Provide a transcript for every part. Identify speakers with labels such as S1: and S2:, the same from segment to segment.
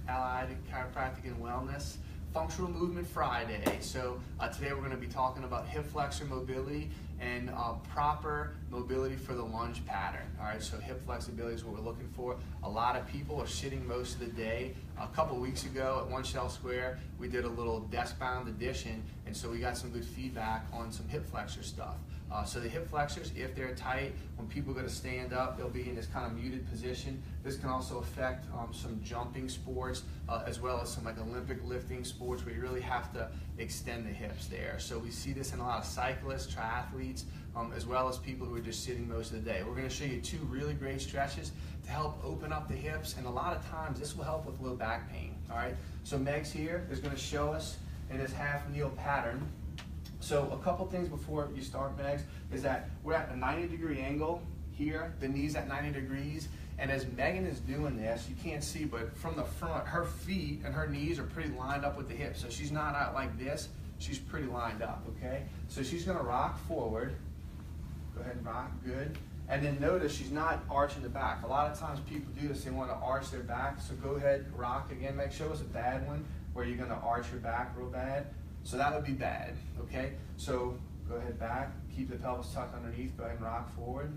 S1: Allied Chiropractic and Wellness, Functional Movement Friday. So today we're going to be talking about hip flexor mobility and proper mobility for the lunge pattern. All right, so hip flexibility is what we're looking for. A lot of people are sitting most of the day. A couple weeks ago at One Shell Square, we did a little desk-bound edition, and so we got some good feedback on some hip flexor stuff. So the hip flexors, if they're tight, when people go to stand up, they'll be in this kind of muted position. This can also affect some jumping sports, as well as some like Olympic lifting sports where you really have to extend the hips there. So we see this in a lot of cyclists, triathletes, as well as people who are just sitting most of the day. We're going to show you two really great stretches to help open up the hips, and a lot of times this will help with low back pain. All right, so Meg's here is going to show us in this half kneel pattern. So a couple things before you start, Megs, is that we're at a 90-degree angle here, the knees at 90 degrees, and as Megan is doing this, you can't see, but from the front, her feet and her knees are pretty lined up with the hips. So she's not out like this, she's pretty lined up, okay? So she's gonna rock forward. Go ahead and rock, good. And then notice she's not arching the back. A lot of times people do this, they wanna arch their back, so go ahead, rock again. Meg, show us a bad one where you're gonna arch your back real bad. So that would be bad, okay? So go ahead back, keep the pelvis tucked underneath, go ahead and rock forward.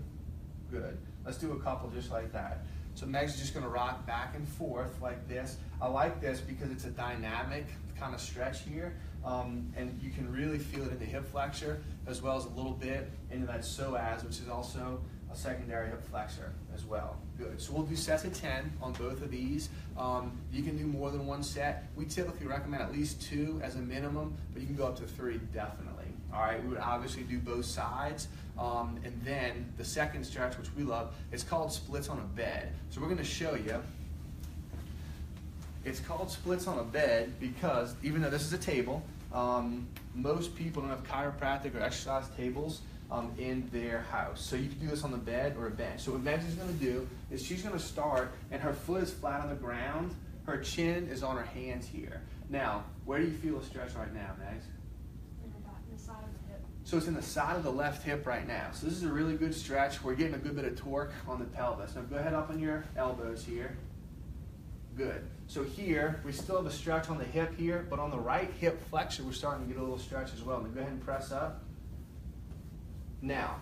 S1: Good. Let's do a couple just like that. So Meg's just gonna rock back and forth like this. I like this because it's a dynamic kind of stretch here, and you can really feel it in the hip flexor as well as a little bit into that psoas, which is also a secondary hip flexor as well. Good. So we'll do sets of 10 on both of these. You can do more than one set. We typically recommend at least 2 as a minimum, but you can go up to 3 definitely. All right, we would obviously do both sides. And then the second stretch, which we love, it's called splits on a bed. So we're going to show you. It's called splits on a bed because even though this is a table, most people don't have chiropractic or exercise tables in their house. So you can do this on the bed or a bench. So what Megs is going to do is she's going to start, and her foot is flat on the ground. Her chin is on her hands here. Now, where do you feel a stretch right now, Megs?
S2: In the side of the hip.
S1: So it's in the side of the left hip right now. So this is a really good stretch. We're getting a good bit of torque on the pelvis. Now go ahead up on your elbows here. Good. So here, we still have a stretch on the hip here, but on the right hip flexor, we're starting to get a little stretch as well. Now go ahead and press up. Now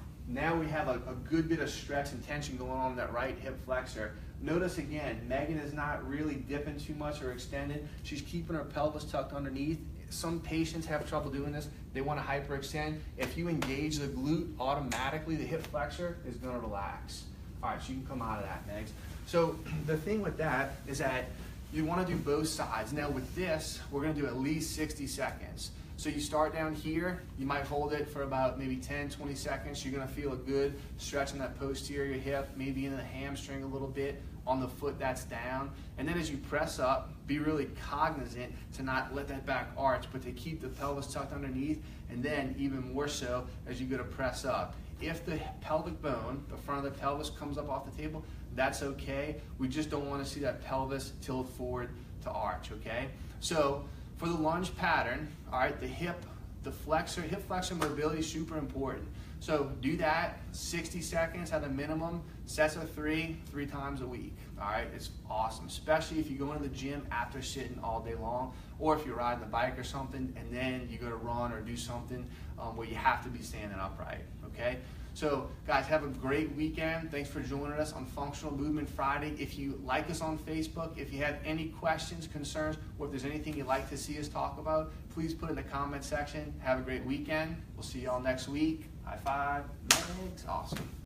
S1: we have a good bit of stretch and tension going on in that right hip flexor. Notice again, Megan is not really dipping too much or extending. She's keeping her pelvis tucked underneath. Some patients have trouble doing this. They want to hyperextend. If you engage the glute, automatically the hip flexor is going to relax. All right, so you can come out of that, Megs. So the thing with that is that you want to do both sides. Now with this, we're going to do at least 60 seconds. So you start down here, you might hold it for about maybe 10, 20 seconds. You're going to feel a good stretch in that posterior hip, maybe in the hamstring a little bit, on the foot that's down. And then as you press up, be really cognizant to not let that back arch, but to keep the pelvis tucked underneath, and then even more so as you go to press up. If the pelvic bone, the front of the pelvis, comes up off the table, that's okay. We just don't want to see that pelvis tilt forward to arch, okay? So for the lunge pattern, all right, the hip flexor mobility is super important. So do that 60 seconds at a minimum, sets of 3 times a week. All right, it's awesome, especially if you go into the gym after sitting all day long, or if you're riding the bike or something, and then you go to run or do something where you have to be standing upright, okay? So guys, have a great weekend. Thanks for joining us on Functional Movement Friday. If you like us on Facebook, if you have any questions, concerns, or if there's anything you'd like to see us talk about, please put it in the comment section. Have a great weekend. We'll see y'all next week. High five. Thanks. Awesome.